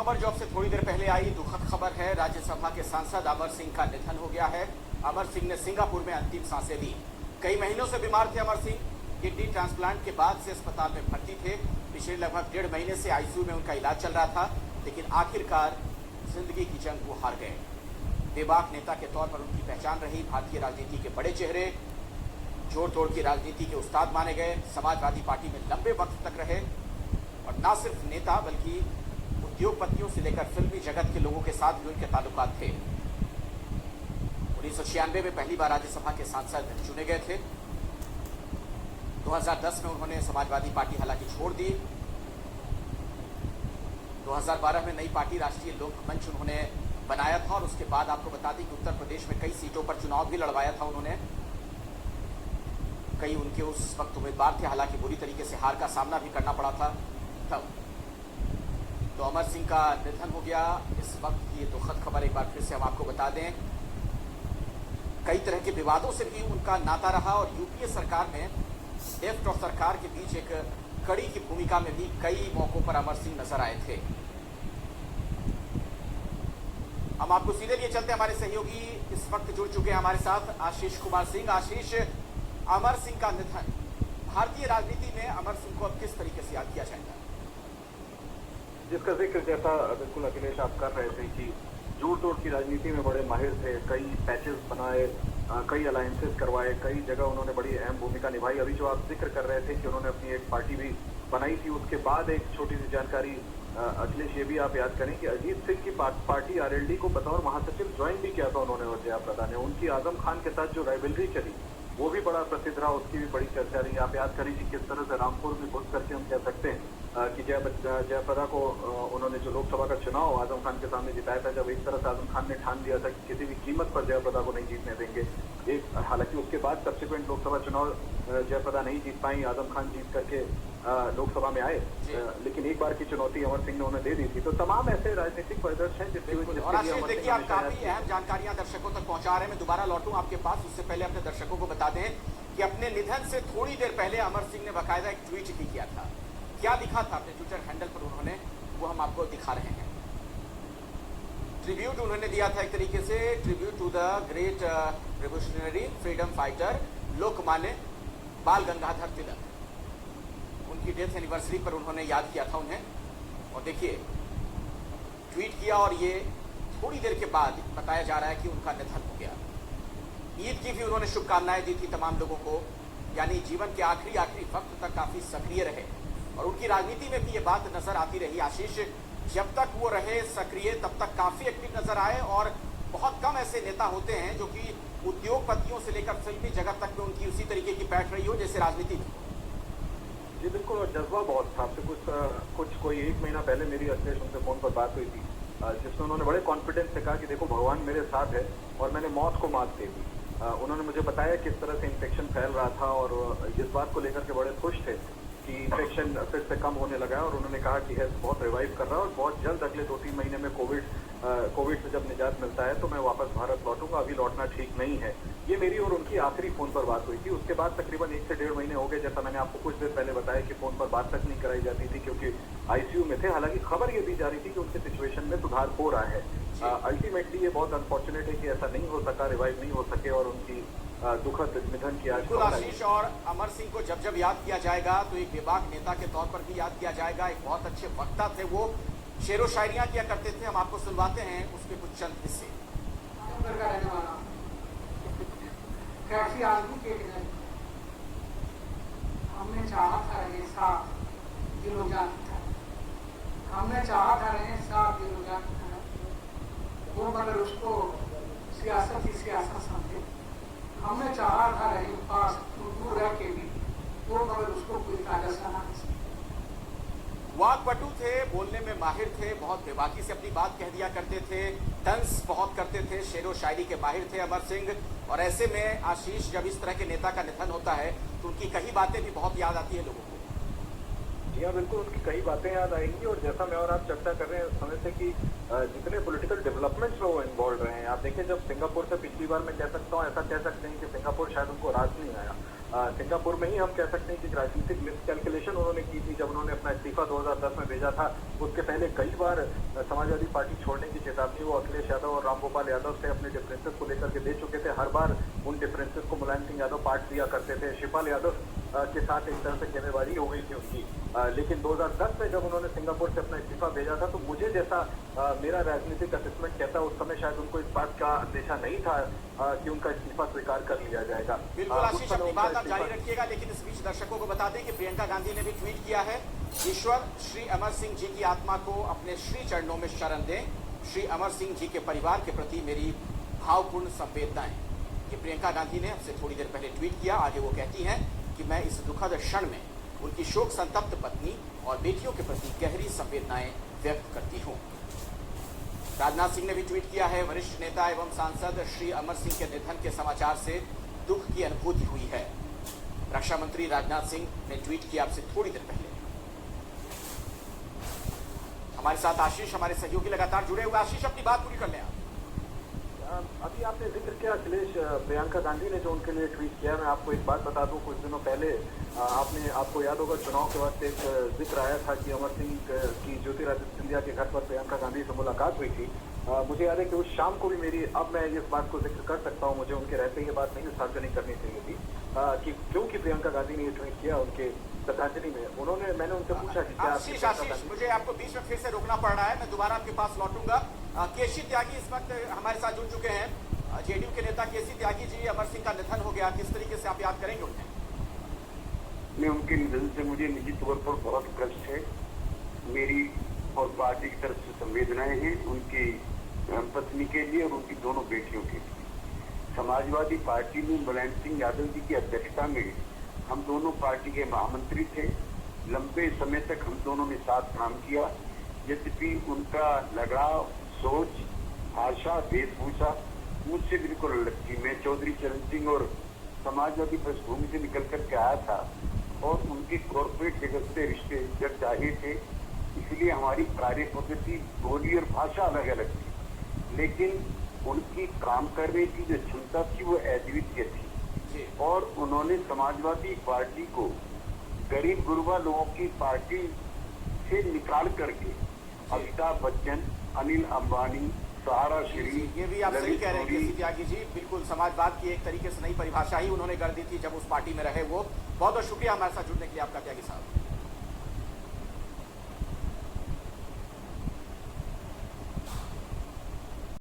खबर जो अब से थोड़ी देर पहले आई, दुखद खबर है। राज्यसभा के सांसद अमर सिंह का निधन हो गया है। अमर सिंह ने सिंगापुर में अंतिम सांसें ली। कई महीनों से बीमार थे अमर सिंह। किडनी ट्रांसप्लांट के बाद से अस्पताल में भर्ती थे। पिछले लगभग 1.5 महीने से आईसीयू में उनका इलाज चल रहा था, लेकिन आखिरकार जिंदगी की जंग वो हार गए। बेबाक नेता के तौर पर उनकी पहचान रही। भारतीय राजनीति के बड़े चेहरे, जोड़ तोड़ की राजनीति के उस्ताद माने गए। समाजवादी पार्टी में लंबे वक्त तक रहे और न सिर्फ नेता बल्कि उद्योगपतियों से लेकर फिल्मी जगत के लोगों के साथ भी उनके ताल्लुकात थे। 1996 में पहली बार राज्यसभा के सांसद चुने गए थे। 2010 में उन्होंने समाजवादी पार्टी हालांकि छोड़ दी। 2012 में नई पार्टी राष्ट्रीय लोक मंच उन्होंने बनाया था और उसके बाद आपको बता दें कि उत्तर प्रदेश में कई सीटों पर चुनाव भी लड़वाया था उन्होंने। कई उनके उस वक्त उम्मीदवार थे, हालांकि बुरी तरीके से हार का सामना भी करना पड़ा था तब। तो अमर सिंह का निधन हो गया। इस वक्त की दुखद खबर एक बार फिर से हम आपको बता दें। कई तरह के विवादों से भी उनका नाता रहा और यूपीए सरकार में लेफ्ट और सरकार के बीच एक कड़ी की भूमिका में भी कई मौकों पर अमर सिंह नजर आए थे। हम आपको सीधे लिए चलते, हमारे सहयोगी इस वक्त जुड़ चुके हैं हमारे साथ, आशीष कुमार सिंह। आशीष, अमर सिंह का निधन, भारतीय राजनीति में अमर सिंह को अब किस तरीके से याद किया जाएगा? जिसका जिक्र जैसा बिल्कुल अखिलेश आप कर रहे थे कि जोड़ तोड़ की राजनीति में बड़े माहिर थे, कई पैचेस बनाए, कई अलायंसेस करवाए, कई जगह उन्होंने बड़ी अहम भूमिका निभाई। अभी जो आप जिक्र कर रहे थे कि उन्होंने अपनी एक पार्टी भी बनाई थी, उसके बाद एक छोटी सी जानकारी अखिलेश, ये भी आप याद करें कि अजीत सिंह की पार्टी आरएलडी को बतौर महासचिव ज्वाइन भी किया था उन्होंने और जयाप्रदा ने। उनकी आजम खान के साथ जो राइवलरी चली वो भी बड़ा प्रसिद्ध रहा, उसकी भी बड़ी चर्चा रही। आप याद करें कि किस तरह से रामपुर में घुस करके हम कह सकते हैं कि जयाप्रदा को उन्होंने जो लोकसभा का चुनाव आजम खान के सामने जिताया था, जब एक तरह से आजम खान ने ठान दिया था कि किसी भी कीमत पर जयाप्रदा को नहीं जीतने देंगे। हालांकि उसके बाद सब्सिक्वेंट लोकसभा चुनाव जयाप्रदा नहीं जीत पाई, आजम खान जीत करके लोकसभा में आए, लेकिन एक बार की चुनौती अमर सिंह ने उन्हें दे दी थी। तो तमाम ऐसे राजनीतिक परिदृश्य हैं जिसकी देखिए, आप काफी अहम जानकारियां दर्शकों तक पहुंचा रहे हैं। मैं दोबारा लौटूं आपके पास, उससे पहले अपने दर्शकों को बता दें कि अपने निधन से थोड़ी देर पहले अमर सिंह ने बाकायदा एक ट्वीट भी किया था। क्या लिखा था अपने ट्विटर हैंडल पर उन्होंने, वो हम आपको दिखा रहे हैं। ट्रिब्यूट उन्होंने दिया था एक तरीके से, tribute to the great revolutionary freedom fighter Lokmanya Bal Gangadhar तिलक। उनकी डेथ एनिवर्सरी पर उन्होंने याद किया था उन्हें। और देखिए, ट्वीट किया और ये थोड़ी देर के बाद बताया जा रहा है कि उनका निधन हो गया। ईद की भी उन्होंने शुभकामनाएं दी थी तमाम लोगों को, यानी जीवन के आखिरी वक्त तक काफी सक्रिय रहे और उनकी राजनीति में भी ये बात नजर आती रही। आशीष, जब तक वो रहे सक्रिय तब तक काफी एक्टिव नजर आए और बहुत कम ऐसे नेता होते हैं जो कि उद्योगपतियों से लेकर फिल्मी जगत तक में उनकी उसी तरीके की बैठ रही हो जैसे राजनीति में। जी बिल्कुल, और जज्बा बहुत था। कुछ कोई 1 महीना पहले मेरी अखिलेश उनसे फोन पर बात हुई थी, जिसमें उन्होंने बड़े कॉन्फिडेंस से कहा कि देखो भगवान मेरे साथ है और मैंने मौत को मात दे दी। उन्होंने मुझे बताया किस तरह से इन्फेक्शन फैल रहा था और इस बात को लेकर के बड़े खुश थे कि इन्फेक्शन फिर से कम होने लगा है और उन्होंने कहा कि हेल्थ बहुत रिवाइव कर रहा है और बहुत जल्द अगले 2-3 महीने में कोविड से जब निजात मिलता है तो मैं वापस भारत लौटूंगा, अभी लौटना ठीक नहीं है। ये मेरी और उनकी आखिरी फोन पर बात हुई थी। उसके बाद तकरीबन 1 से 1.5 महीने हो गए, जैसा मैंने आपको कुछ देर पहले बताया कि फोन पर बात तक नहीं कराई जाती थी क्योंकि आईसीयू में थे। हालांकि खबर ये दी जा रही थी कि उनके सिचुएशन में सुधार हो रहा है। अल्टीमेटली ये बहुत अनफॉर्चुनेट है कि ऐसा नहीं हो सका, रिवाइव नहीं हो सके और उनकी दुखद निधन की आज। आशीष, और अमर सिंह को जब जब याद किया जाएगा तो एक बेबाक नेता के तौर पर भी याद किया जाएगा। एक बहुत अच्छे वक्ता थे, वो शेरो शायरियां किया करते थे। हम आपको सुनवाते हैं उसके कुछ चंद हिस्से। कैसी आदमी के हमने चाहा था रहे साथ दिलो जान था, हमने चाहा था रहे साथ दिलो जान था, वो मगर उसको सियासत ही सियासत समझे। हमने चाहा था रहे पास दूर रह के भी, वो मगर उसको कोई कागज ना। वाकपटु थे, बोलने में माहिर थे, बहुत बेबाकी से अपनी बात कह दिया करते थे, तंज बहुत करते थे, शेरो शायरी के माहिर थे अमर सिंह। और ऐसे में आशीष, जब इस तरह के नेता का निधन होता है तो उनकी कई बातें भी बहुत याद आती है लोगों को। जी हाँ, बिल्कुल उनकी कई बातें याद आएंगी और जैसा मैं और आप चर्चा कर रहे हैं उस समय से कि जितने पॉलिटिकल डेवलपमेंट्स में वो इन्वॉल्व रहे हैं, आप देखिए जब सिंगापुर से पिछली बार मैं कह सकता हूँ, ऐसा कह सकते हैं कि सिंगापुर शायद उनको राज नहीं आया। सिंगापुर में ही हम कह सकते हैं कि राजनीतिक मिसकैलकुलेशन उन्होंने की थी जब उन्होंने अपना इस्तीफा 2010 में भेजा था। उसके पहले कई बार समाजवादी पार्टी छोड़ने की चेतावनी वो अखिलेश यादव और रामगोपाल यादव से अपने डिफरेंसेस को लेकर के दे चुके थे। हर बार उन डिफरेंसेस को मुलायम सिंह यादव पार्ट दिया करते थे। शिवपाल यादव के साथ एक तरह से खेमेबाजी हो गई थी उनकी। लेकिन 2010 में जब उन्होंने सिंगापुर से अपना इस्तीफा भेजा था तो मुझे जैसा मेरा राजनीतिक असेसमेंट कहता उस समय शायद उनको इस बात का अंदेशा नहीं था कि उनका इस्तीफा स्वीकार कर लिया जाएगा। बिल्कुल आशीष, अपनी बात आप जारी रखिएगा, लेकिन इस बीच दर्शकों को बता दें कि प्रियंका गांधी ने भी ट्वीट किया है, ईश्वर श्री अमर सिंह जी की आत्मा को अपने श्री चरणों में शरण दें। श्री अमर सिंह जी के परिवार के प्रति मेरी भावपूर्ण संवेदनाएं। ये प्रियंका गांधी ने हमसे थोड़ी देर पहले ट्वीट किया। आगे वो कहती हैं कि मैं इस दुखद क्षण में उनकी शोक संतप्त पत्नी और बेटियों के प्रति गहरी संवेदनाएं व्यक्त करती हूं। राजनाथ सिंह ने भी ट्वीट किया है, वरिष्ठ नेता एवं सांसद श्री अमर सिंह के निधन के समाचार से दुख की अनुभूति हुई है। रक्षा मंत्री राजनाथ सिंह ने ट्वीट किया आपसे थोड़ी देर पहले। हमारे साथ आशीष, हमारे सहयोगी लगातार जुड़े हुए। आशीष, अपनी बात पूरी कर लें आप। अभी आपने जिक्र किया अखिलेश, प्रियंका गांधी ने जो उनके लिए ट्वीट किया, मैं आपको एक बात बता दूं, कुछ दिनों पहले आपको याद होगा चुनाव के वक्त एक जिक्र आया था कि अमर सिंह की ज्योतिरादित्य सिंधिया के घर पर प्रियंका गांधी से मुलाकात हुई थी। मुझे याद है कि उस शाम को भी मेरी, अब मैं इस बात को जिक्र कर सकता हूँ, मुझे उनके रहते ये बात नहीं सार्वजनिक करनी चाहिए थी कि क्योंकि प्रियंका गांधी ने ये ट्वीट किया उनके श्रद्धांजलि में। मैंने उनसे पूछा कि क्या आशीष, मुझे आपको बीच में फिर से रोकना पड़ रहा है, मैं दोबारा आपके पास लौटूंगा। केसी त्यागी इस वक्त हमारे साथ जुड़ चुके हैं, जेडीयू के नेता केसी त्यागी जी। अमर सिंह का निधन हो गया, किस तरीके से आप याद करेंगे उन्हें? उनके निधन से मुझे निजी तौर पर बहुत कष्ट है। मेरी और पार्टी की तरफ से संवेदनाएं हैं उनकी पत्नी के लिए और उनकी दोनों बेटियों के लिए। समाजवादी पार्टी में मुलायम सिंह यादव जी की अध्यक्षता में हम दोनों पार्टी के महामंत्री थे। लंबे समय तक हम दोनों ने साथ काम किया। यद्यपि उनका लगाव, सोच, भाषा, वेशभूषा मुझसे बिल्कुल अलग थी। मैं चौधरी चरण सिंह और समाजवादी पृष्ठभूमि से निकल करके आया था और उनके कॉर्पोरेट जगत से रिश्ते जग जाहिर थे, इसलिए हमारी कार्य पद्धति, बोली और भाषा अलग अलग थी। लेकिन उनकी काम करने की जो क्षमता थी वो अद्वितीय थी और उन्होंने समाजवादी पार्टी को गरीब गुरबा लोगों की पार्टी से निकाल करके अमिताभ बच्चन, अनिल अंबानी, सहारा श्री, ये भी आप सही कह रहे हैं केसी त्यागी जी, बिल्कुल समाजवाद की एक तरीके से नई परिभाषा ही उन्होंने कर दी थी जब उस पार्टी में रहे वो। बहुत बहुत शुक्रिया हमारे साथ जुड़ने के लिए आपका त्यागी साहब।